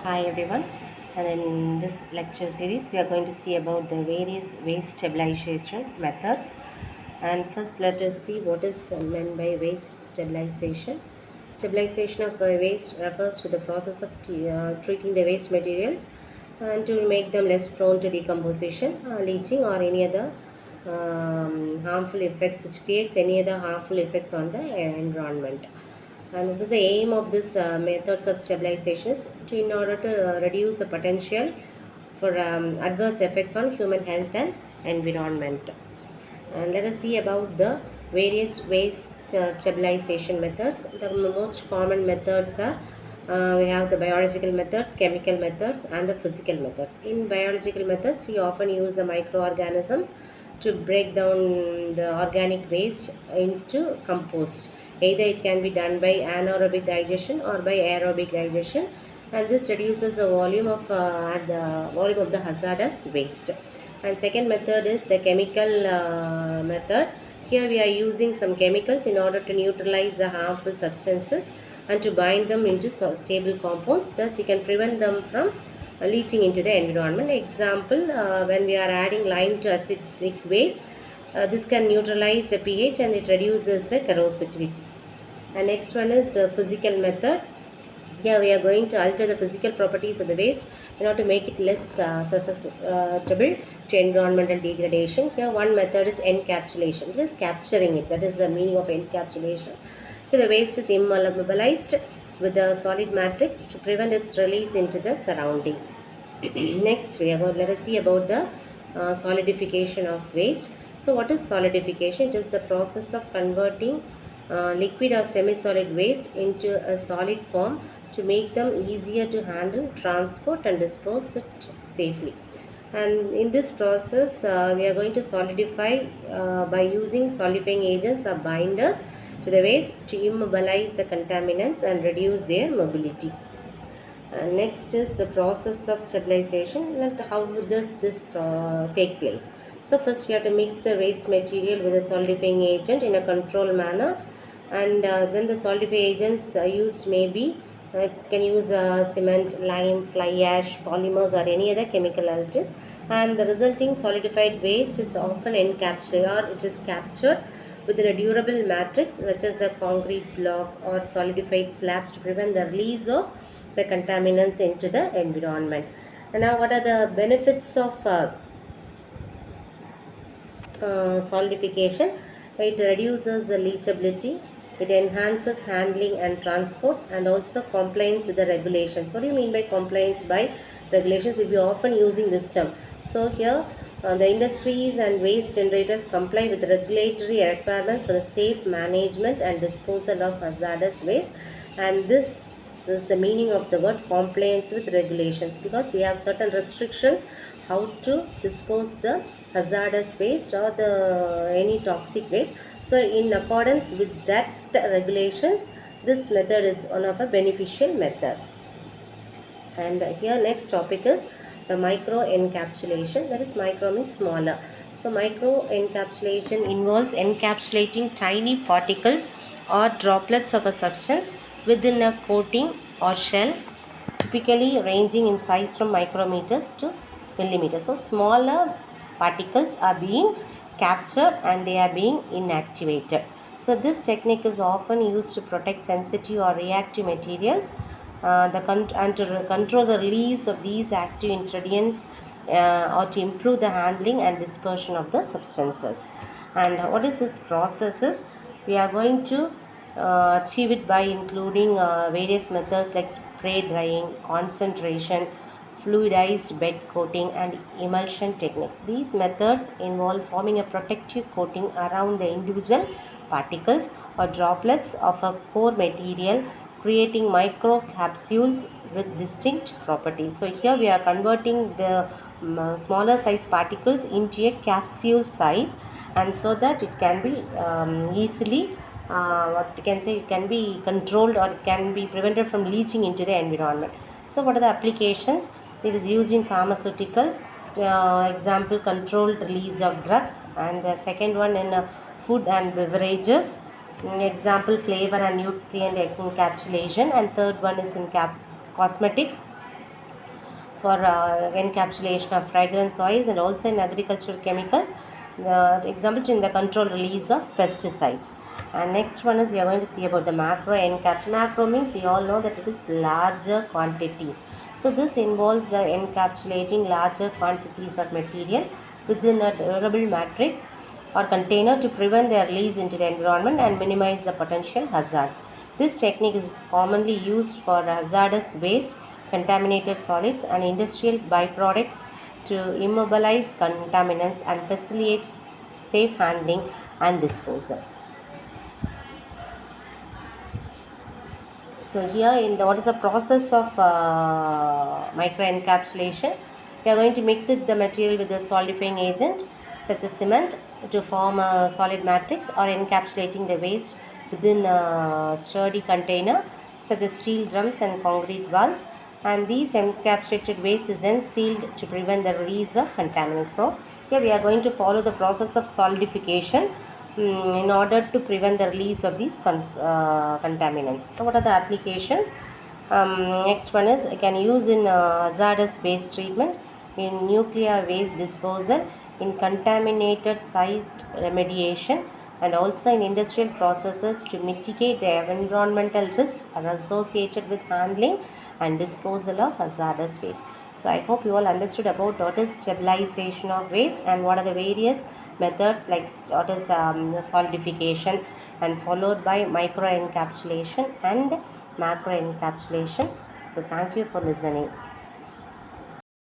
Hi everyone, and in this lecture series we are going to see about the various waste stabilization methods. And first let us see what is meant by waste stabilization. Stabilization of waste refers to the process of treating the waste materials and to make them less prone to decomposition, leaching or any other harmful effects which creates any other harmful effects on the environment. And what is the aim of this methods of stabilization is in order to reduce the potential for adverse effects on human health and environment. And let us see about the various waste stabilization methods. The most common methods are we have the biological methods, chemical methods, and the physical methods. In biological methods, we often use the microorganisms to break down the organic waste into compost. Either it can be done by anaerobic digestion or by aerobic digestion, and this reduces the volume of the hazardous waste. And second method is the chemical method. Here we are using some chemicals in order to neutralize the harmful substances and to bind them into stable compounds. Thus, we can prevent them from leaching into the environment. Example, when we are adding lime to acidic waste, this can neutralize the pH and it reduces the corrosivity. And next one is the physical method. Here we are going to alter the physical properties of the waste in order to make it less susceptible to environmental degradation. Here one method is encapsulation. This is capturing it. That is the meaning of encapsulation. Here the waste is immobilized with the solid matrix to prevent its release into the surrounding. Next, let us see about the solidification of waste. So, what is solidification? It is the process of converting liquid or semi-solid waste into a solid form to make them easier to handle, transport, and dispose it safely. And in this process, we are going to solidify by using solidifying agents or binders to the waste to immobilize the contaminants and reduce their mobility. Next is the process of stabilization. And how does this take place? So first we have to mix the waste material with a solidifying agent in a controlled manner, and then the solidifying agents used may be can use cement, lime, fly ash, polymers, or any other chemical additives, and the resulting solidified waste is often encapsulated or it is captured within a durable matrix such as a concrete block or solidified slabs to prevent the release of the contaminants into the environment. And now what are the benefits of solidification? It reduces the leachability, it enhances handling and transport, and also compliance with the regulations. What do you mean by compliance by regulations? We'll be often using this term. So here the industries and waste generators comply with regulatory requirements for the safe management and disposal of hazardous waste, and this is the meaning of the word compliance with regulations, because we have certain restrictions how to dispose the hazardous waste or the any toxic waste. So in accordance with that regulations, this method is one of a beneficial method. And here next topic is the micro encapsulation. That is, micro means smaller. So micro encapsulation involves encapsulating tiny particles or droplets of a substance within a coating or shell, typically ranging in size from micrometers to millimeters. So smaller particles are being captured and they are being inactivated. So this technique is often used to protect sensitive or reactive materials and to control the release of these active ingredients or to improve the handling and dispersion of the substances. And what is this process is, we are going to achieve it by including various methods like spray drying, concentration, fluidized bed coating, and emulsion techniques. These methods involve forming a protective coating around the individual particles or droplets of a core material, creating micro capsules with distinct properties. So here we are converting the smaller size particles into a capsule size, and so that it can be easily what you can say, it can be controlled or it can be prevented from leaching into the environment. So what are the applications? It is used in pharmaceuticals, example controlled release of drugs, and the second one in food and beverages, example flavor and nutrient encapsulation, and third one is in cosmetics, for encapsulation of fragrance oils and also in agricultural chemicals. The example in the controlled release of pesticides. And next one is we are going to see about the macro encapsulation. Macro means we all know that it is larger quantities. So this involves the encapsulating larger quantities of material within a durable matrix or container to prevent their release into the environment and minimize the potential hazards. This technique is commonly used for hazardous waste, contaminated solids, and industrial byproducts to immobilize contaminants and facilitates safe handling and disposal. So here in the what is the process of micro encapsulation? We are going to mix it the material with a solidifying agent such as cement to form a solid matrix, or encapsulating the waste within a sturdy container such as steel drums and concrete walls, and these encapsulated waste is then sealed to prevent the release of contaminants. So here we are going to follow the process of solidification in order to prevent the release of these contaminants. So what are the applications? Next one is I can use in hazardous waste treatment, in nuclear waste disposal, in contaminated site remediation, and also in industrial processes to mitigate the environmental risks associated with handling and disposal of hazardous waste. So I hope you all understood about what is stabilization of waste and what are the various methods, like what is solidification, and followed by micro encapsulation and macro encapsulation. So thank you for listening.